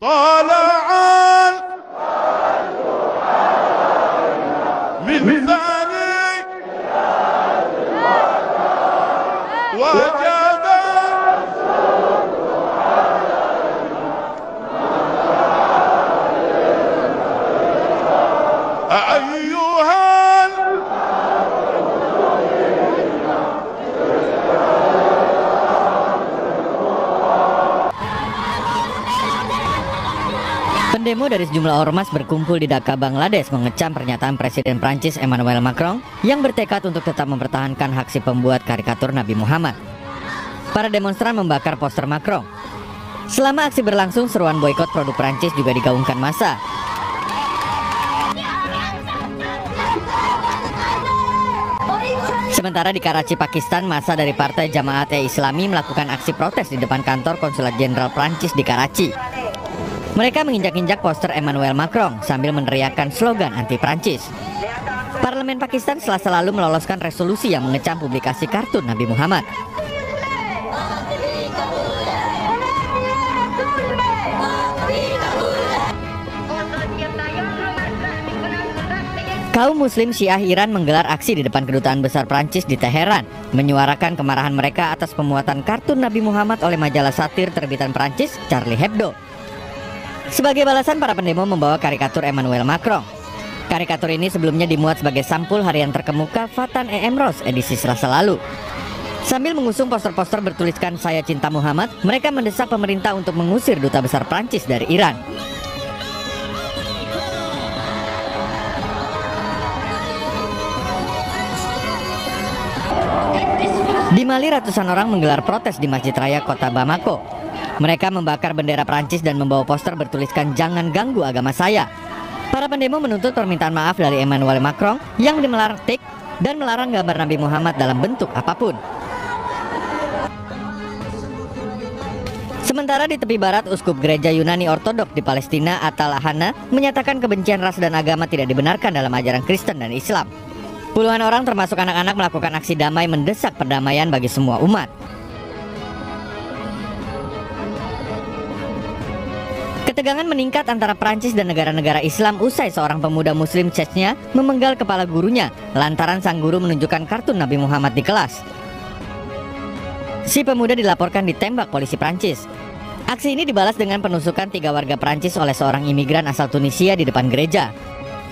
طلع من ثاني وجب أيها Pendemo dari sejumlah ormas berkumpul di Dhaka, Bangladesh mengecam pernyataan Presiden Prancis Emmanuel Macron yang bertekad untuk tetap mempertahankan hak si pembuat karikatur Nabi Muhammad. Para demonstran membakar poster Macron. Selama aksi berlangsung, seruan boikot produk Prancis juga digaungkan massa. Sementara di Karachi, Pakistan, massa dari Partai Jamaat-e-Islami melakukan aksi protes di depan kantor Konsulat Jenderal Prancis di Karachi. Mereka menginjak-injak poster Emmanuel Macron sambil meneriakkan slogan anti-Prancis. Parlemen Pakistan Selasa lalu meloloskan resolusi yang mengecam publikasi kartun Nabi Muhammad. Kaum Muslim Syiah Iran menggelar aksi di depan Kedutaan Besar Prancis di Teheran, menyuarakan kemarahan mereka atas pemuatan kartun Nabi Muhammad oleh majalah satir terbitan Prancis Charlie Hebdo. Sebagai balasan, para pendemo membawa karikatur Emmanuel Macron. Karikatur ini sebelumnya dimuat sebagai sampul harian terkemuka Fatan Rose edisi Selasa lalu. Sambil mengusung poster-poster bertuliskan "Saya Cinta Muhammad", mereka mendesak pemerintah untuk mengusir duta besar Prancis dari Iran. Di Mali, ratusan orang menggelar protes di Masjid Raya Kota Bamako. Mereka membakar bendera Prancis dan membawa poster bertuliskan "Jangan ganggu agama saya". Para pendemo menuntut permintaan maaf dari Emmanuel Macron yang melarang dan melarang gambar Nabi Muhammad dalam bentuk apapun. Sementara di tepi barat, Uskup Gereja Yunani Ortodok di Palestina, Atalahana, menyatakan kebencian ras dan agama tidak dibenarkan dalam ajaran Kristen dan Islam. Puluhan orang termasuk anak-anak melakukan aksi damai mendesak perdamaian bagi semua umat. Ketegangan meningkat antara Prancis dan negara-negara Islam usai seorang pemuda Muslim Chechnya memenggal kepala gurunya lantaran sang guru menunjukkan kartun Nabi Muhammad di kelas. Si pemuda dilaporkan ditembak polisi Prancis. Aksi ini dibalas dengan penusukan 3 warga Prancis oleh seorang imigran asal Tunisia di depan gereja.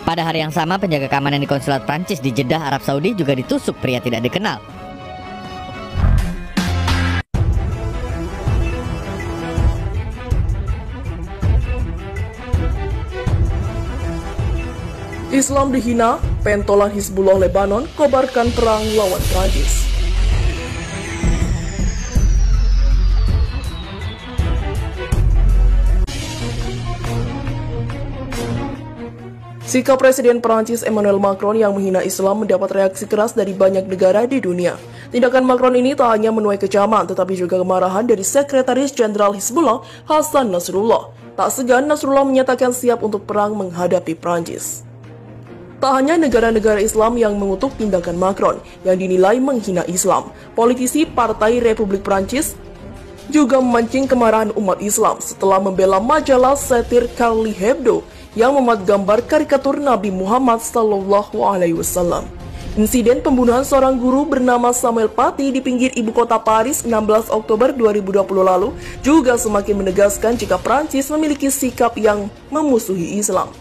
Pada hari yang sama, penjaga keamanan di konsulat Prancis di Jeddah, Arab Saudi juga ditusuk pria tidak dikenal. Islam dihina, pentolan Hizbullah Lebanon kobarkan perang lawan Prancis. Sikap Presiden Prancis Emmanuel Macron yang menghina Islam mendapat reaksi keras dari banyak negara di dunia. Tindakan Macron ini tak hanya menuai kecaman, tetapi juga kemarahan dari Sekretaris Jenderal Hizbullah Hassan Nasrullah. Tak segan, Nasrullah menyatakan siap untuk perang menghadapi Prancis. Tak hanya negara-negara Islam yang mengutuk tindakan Macron yang dinilai menghina Islam, politisi Partai Republik Prancis juga memancing kemarahan umat Islam setelah membela majalah satir Charlie Hebdo yang memuat gambar karikatur Nabi Muhammad SAW. Insiden pembunuhan seorang guru bernama Samuel Paty di pinggir ibu kota Paris 16 Oktober 2020 lalu juga semakin menegaskan jika Prancis memiliki sikap yang memusuhi Islam.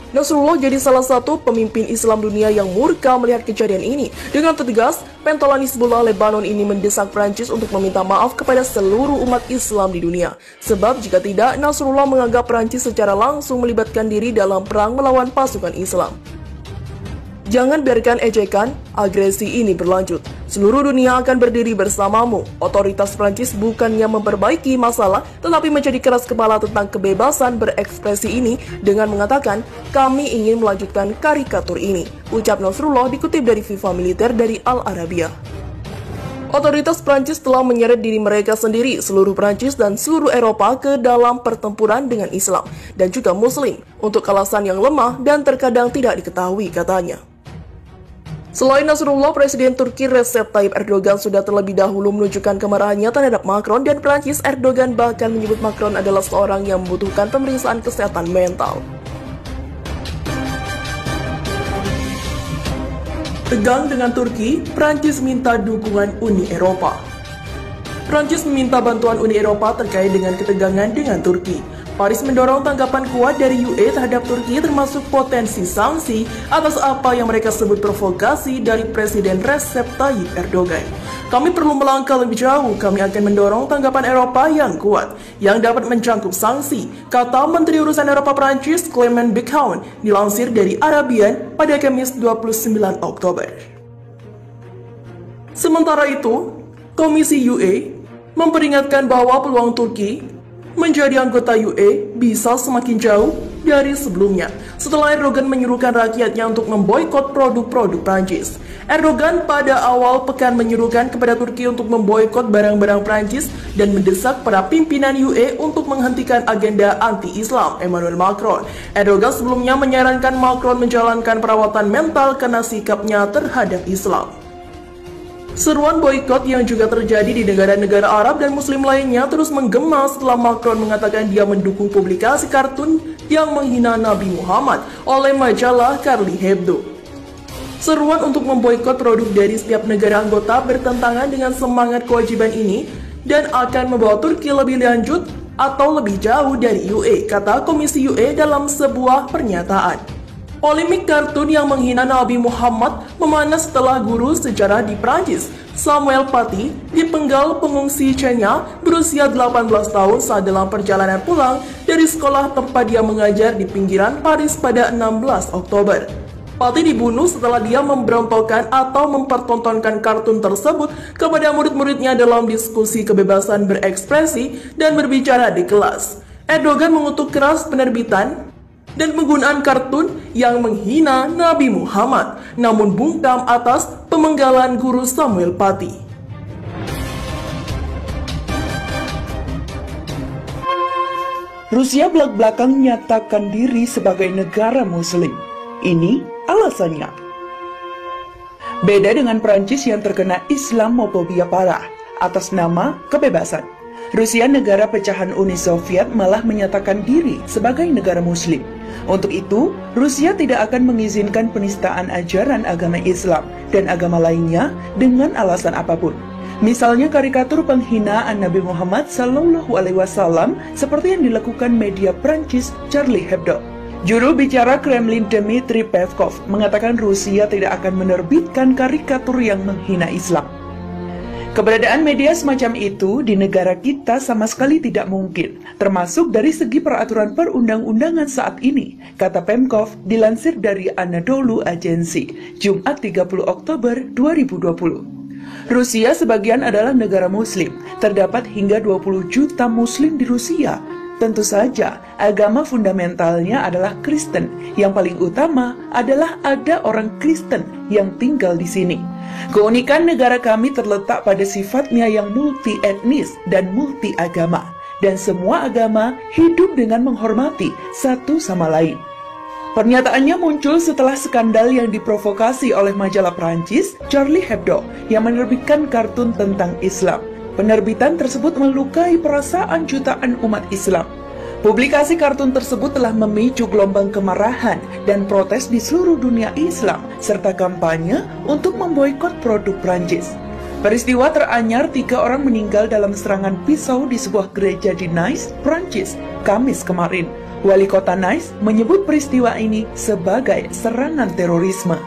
Nasrullah jadi salah satu pemimpin Islam dunia yang murka melihat kejadian ini. Dengan tegas, pentolan Hizbullah Lebanon ini mendesak Prancis untuk meminta maaf kepada seluruh umat Islam di dunia. Sebab jika tidak, Nasrullah menganggap Prancis secara langsung melibatkan diri dalam perang melawan pasukan Islam. Jangan biarkan ejekan, agresi ini berlanjut. Seluruh dunia akan berdiri bersamamu. Otoritas Prancis bukannya memperbaiki masalah, tetapi menjadi keras kepala tentang kebebasan berekspresi ini dengan mengatakan, kami ingin melanjutkan karikatur ini. Ucap Nasrullah dikutip dari FIFA Militer dari Al Arabiya. Otoritas Prancis telah menyeret diri mereka sendiri, seluruh Prancis dan seluruh Eropa ke dalam pertempuran dengan Islam dan juga Muslim untuk alasan yang lemah dan terkadang tidak diketahui, katanya. Selain Nasrullah, Presiden Turki Recep Tayyip Erdogan sudah terlebih dahulu menunjukkan kemarahannya terhadap Macron dan Prancis. Erdogan bahkan menyebut Macron adalah seorang yang membutuhkan pemeriksaan kesehatan mental. Tegang dengan Turki, Prancis minta dukungan Uni Eropa. Prancis meminta bantuan Uni Eropa terkait dengan ketegangan dengan Turki. Paris mendorong tanggapan kuat dari UE terhadap Turki termasuk potensi sanksi atas apa yang mereka sebut provokasi dari Presiden Recep Tayyip Erdogan. Kami perlu melangkah lebih jauh, kami akan mendorong tanggapan Eropa yang kuat, yang dapat mencangkup sanksi, kata Menteri Urusan Eropa Prancis Clement Beauchamp, dilansir dari Arabian pada Kamis 29 Oktober. Sementara itu, Komisi UE memperingatkan bahwa peluang Turki menjadi anggota UE bisa semakin jauh dari sebelumnya setelah Erdogan menyuruhkan rakyatnya untuk memboikot produk-produk Prancis. Erdogan pada awal pekan menyuruhkan kepada Turki untuk memboikot barang-barang Prancis dan mendesak para pimpinan UE untuk menghentikan agenda anti-Islam Emmanuel Macron. Erdogan sebelumnya menyarankan Macron menjalankan perawatan mental karena sikapnya terhadap Islam. Seruan boikot yang juga terjadi di negara-negara Arab dan Muslim lainnya terus menggema setelah Macron mengatakan dia mendukung publikasi kartun yang menghina Nabi Muhammad oleh majalah Charlie Hebdo. Seruan untuk memboikot produk dari setiap negara anggota bertentangan dengan semangat kewajiban ini dan akan membawa Turki lebih lanjut atau lebih jauh dari UE, kata Komisi UE dalam sebuah pernyataan. Polemik kartun yang menghina Nabi Muhammad memanas setelah guru sejarah di Prancis, Samuel Paty, dipenggal pengungsi Chechnya berusia 18 tahun saat dalam perjalanan pulang dari sekolah tempat dia mengajar di pinggiran Paris pada 16 Oktober. Paty dibunuh setelah dia memberontakkan atau mempertontonkan kartun tersebut kepada murid-muridnya dalam diskusi kebebasan berekspresi dan berbicara di kelas. Erdogan mengutuk keras penerbitan dan penggunaan kartun yang menghina Nabi Muhammad, namun bungkam atas pemenggalan guru Samuel Paty. Rusia belak-belakan menyatakan diri sebagai negara Muslim. Ini alasannya. Beda dengan Prancis yang terkena Islamofobia parah atas nama kebebasan. Rusia, negara pecahan Uni Soviet, malah menyatakan diri sebagai negara Muslim. Untuk itu, Rusia tidak akan mengizinkan penistaan ajaran agama Islam dan agama lainnya dengan alasan apapun. Misalnya karikatur penghinaan Nabi Muhammad SAW seperti yang dilakukan media Prancis Charlie Hebdo. Juru bicara Kremlin Dmitry Peskov mengatakan Rusia tidak akan menerbitkan karikatur yang menghina Islam. Keberadaan media semacam itu di negara kita sama sekali tidak mungkin, termasuk dari segi peraturan perundang-undangan saat ini, kata Peskov dilansir dari Anadolu Agency, Jumat 30 Oktober 2020. Rusia sebagian adalah negara Muslim, terdapat hingga 20 juta Muslim di Rusia. Tentu saja, agama fundamentalnya adalah Kristen. Yang paling utama adalah ada orang Kristen yang tinggal di sini. Keunikan negara kami terletak pada sifatnya yang multi etnis dan multi agama, dan semua agama hidup dengan menghormati satu sama lain. Pernyataannya muncul setelah skandal yang diprovokasi oleh majalah Prancis Charlie Hebdo yang menerbitkan kartun tentang Islam. Penerbitan tersebut melukai perasaan jutaan umat Islam. Publikasi kartun tersebut telah memicu gelombang kemarahan dan protes di seluruh dunia Islam, serta kampanye untuk memboikot produk Prancis. Peristiwa teranyar 3 orang meninggal dalam serangan pisau di sebuah gereja di Nice, Prancis, Kamis kemarin. Wali kota Nice menyebut peristiwa ini sebagai serangan terorisme.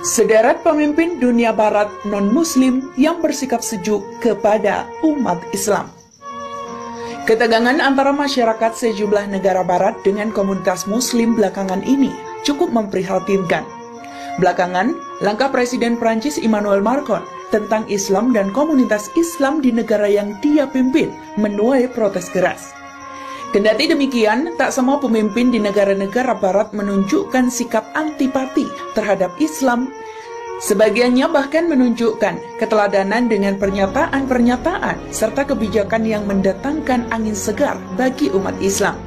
Sederet pemimpin dunia barat non-muslim yang bersikap sejuk kepada umat Islam. Ketegangan antara masyarakat sejumlah negara barat dengan komunitas muslim belakangan ini cukup memprihatinkan. Belakangan, langkah Presiden Prancis Emmanuel Macron tentang Islam dan komunitas Islam di negara yang dia pimpin menuai protes keras. Kendati demikian, tak semua pemimpin di negara-negara barat menunjukkan sikap antipati terhadap Islam. Sebagiannya bahkan menunjukkan keteladanan dengan pernyataan-pernyataan serta kebijakan yang mendatangkan angin segar bagi umat Islam.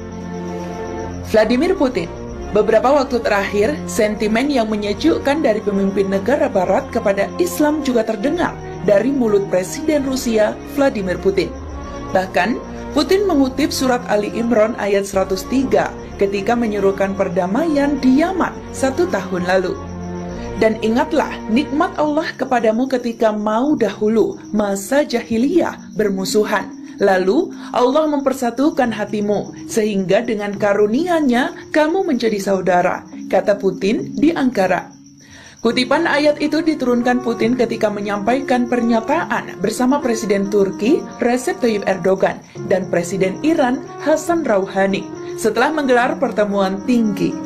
Vladimir Putin, Beberapa waktu terakhir, sentimen yang menyejukkan dari pemimpin negara barat kepada Islam juga terdengar dari mulut Presiden Rusia Vladimir Putin. Bahkan, Putin mengutip surat Ali Imran ayat 103 ketika menyerukan perdamaian di Yaman 1 tahun lalu. Dan ingatlah nikmat Allah kepadamu ketika mau dahulu masa jahiliyah bermusuhan. Lalu Allah mempersatukan hatimu sehingga dengan karunia-Nya kamu menjadi saudara, kata Putin di Ankara. Kutipan ayat itu diturunkan Putin ketika menyampaikan pernyataan bersama Presiden Turki Recep Tayyip Erdogan dan Presiden Iran Hassan Rouhani setelah menggelar pertemuan tinggi.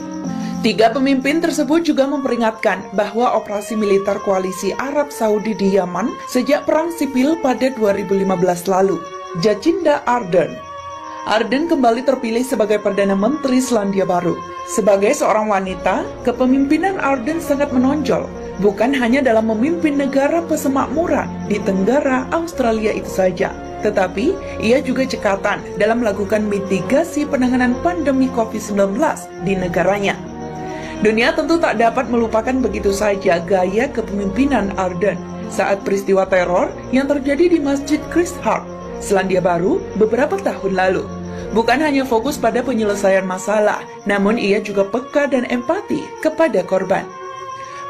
Tiga pemimpin tersebut juga memperingatkan bahwa operasi militer koalisi Arab Saudi di Yaman sejak perang sipil pada 2015 lalu. Jacinda Ardern kembali terpilih sebagai Perdana Menteri Selandia Baru. Sebagai seorang wanita, kepemimpinan Ardern sangat menonjol, bukan hanya dalam memimpin negara pesemakmuran di Tenggara Australia itu saja, tetapi ia juga cekatan dalam melakukan mitigasi penanganan pandemi COVID-19 di negaranya. Dunia tentu tak dapat melupakan begitu saja gaya kepemimpinan Ardern saat peristiwa teror yang terjadi di Masjid Christchurch, Selandia Baru beberapa tahun lalu. Bukan hanya fokus pada penyelesaian masalah, namun ia juga peka dan empati kepada korban.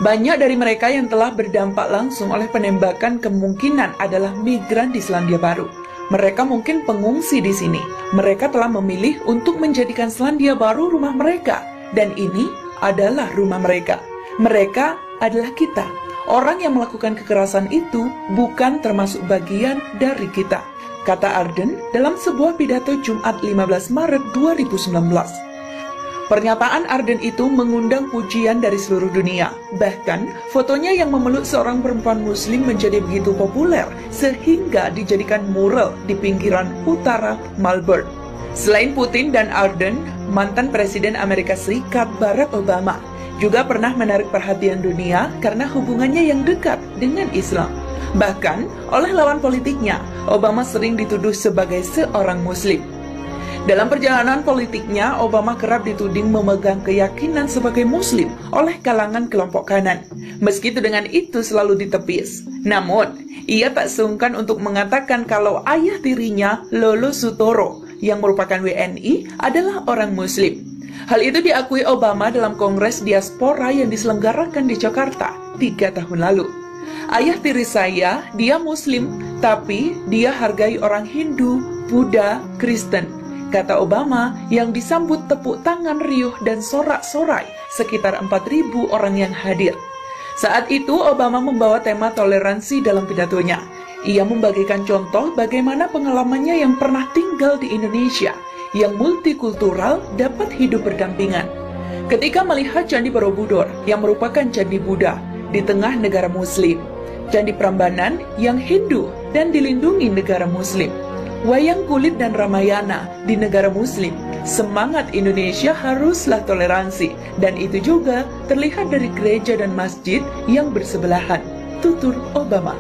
Banyak dari mereka yang telah berdampak langsung oleh penembakan kemungkinan adalah migran di Selandia Baru. Mereka mungkin pengungsi di sini. Mereka telah memilih untuk menjadikan Selandia Baru rumah mereka, dan ini adalah rumah mereka. Mereka adalah kita. Orang yang melakukan kekerasan itu bukan termasuk bagian dari kita, kata Ardern dalam sebuah pidato Jumat 15 Maret 2019. Pernyataan Ardern itu mengundang pujian dari seluruh dunia. Bahkan, fotonya yang memeluk seorang perempuan muslim menjadi begitu populer sehingga dijadikan mural di pinggiran utara Melbourne. Selain Putin dan Ardern, mantan Presiden Amerika Serikat Barack Obama juga pernah menarik perhatian dunia karena hubungannya yang dekat dengan Islam. Bahkan, oleh lawan politiknya, Obama sering dituduh sebagai seorang Muslim. Dalam perjalanan politiknya, Obama kerap dituding memegang keyakinan sebagai Muslim oleh kalangan kelompok kanan. Meski dengan itu selalu ditepis. Namun, ia tak sungkan untuk mengatakan kalau ayah tirinya, Lolo Sutoro, yang merupakan WNI, adalah orang Muslim. Hal itu diakui Obama dalam Kongres Diaspora yang diselenggarakan di Jakarta 3 tahun lalu. Ayah tiri saya, dia Muslim, tapi dia hargai orang Hindu, Buddha, Kristen, kata Obama yang disambut tepuk tangan riuh dan sorak-sorai sekitar 4.000 orang yang hadir. Saat itu Obama membawa tema toleransi dalam pidatonya. Ia membagikan contoh bagaimana pengalamannya yang pernah tinggal di Indonesia, yang multikultural dapat hidup berdampingan. Ketika melihat Candi Borobudur yang merupakan candi Buddha di tengah negara Muslim, Candi Prambanan yang Hindu dan dilindungi negara Muslim, wayang kulit dan Ramayana di negara Muslim, semangat Indonesia haruslah toleransi, dan itu juga terlihat dari gereja dan masjid yang bersebelahan, tutur Obama.